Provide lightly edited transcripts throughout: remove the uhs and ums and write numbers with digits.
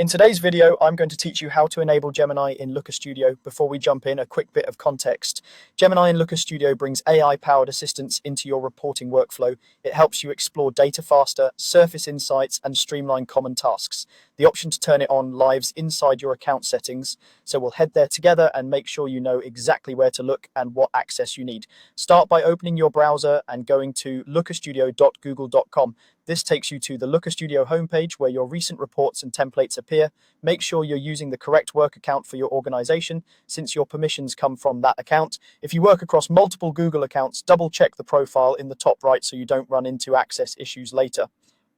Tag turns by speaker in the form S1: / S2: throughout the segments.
S1: In today's video, I'm going to teach you how to enable Gemini in Looker Studio. Before we jump in, a quick bit of context. Gemini in Looker Studio brings AI-powered assistance into your reporting workflow. It helps you explore data faster, surface insights, and streamline common tasks. The option to turn it on lives inside your account settings, so we'll head there together and make sure you know exactly where to look and what access you need. Start by opening your browser and going to lookerstudio.google.com. This takes you to the Looker Studio homepage where your recent reports and templates appear. Make sure you're using the correct work account for your organization, since your permissions come from that account. If you work across multiple Google accounts, double check the profile in the top right so you don't run into access issues later.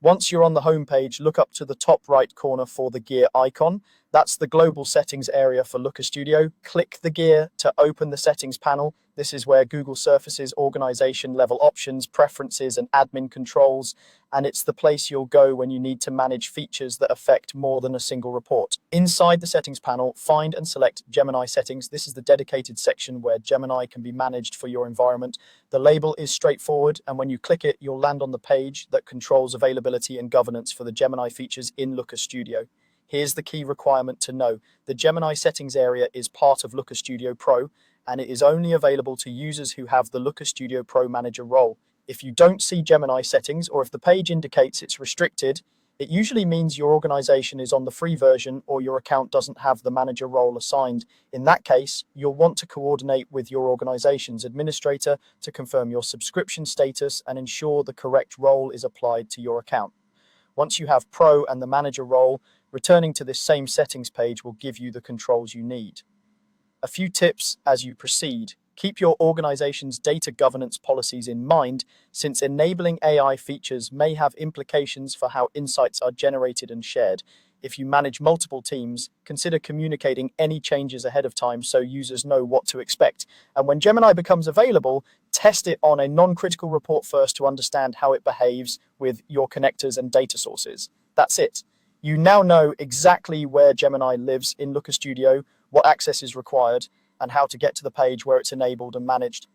S1: Once you're on the homepage, look up to the top right corner for the gear icon. That's the global settings area for Looker Studio. Click the gear to open the settings panel. This is where Google surfaces organization level options, preferences, and admin controls. And it's the place you'll go when you need to manage features that affect more than a single report. Inside the settings panel, find and select Gemini settings. This is the dedicated section where Gemini can be managed for your environment. The label is straightforward, and when you click it, you'll land on the page that controls availability and governance for the Gemini features in Looker Studio. Here's the key requirement to know. The Gemini settings area is part of Looker Studio Pro, and it is only available to users who have the Looker Studio Pro Manager role. If you don't see Gemini settings, or if the page indicates it's restricted, it usually means your organization is on the free version or your account doesn't have the manager role assigned. In that case, you'll want to coordinate with your organization's administrator to confirm your subscription status and ensure the correct role is applied to your account. Once you have Pro and the manager role, returning to this same settings page will give you the controls you need. A few tips as you proceed. Keep your organization's data governance policies in mind, since enabling AI features may have implications for how insights are generated and shared. If you manage multiple teams, consider communicating any changes ahead of time so users know what to expect. And when Gemini becomes available, test it on a non-critical report first to understand how it behaves with your connectors and data sources. That's it. You now know exactly where Gemini lives in Looker Studio, what access is required, and how to get to the page where it's enabled and managed.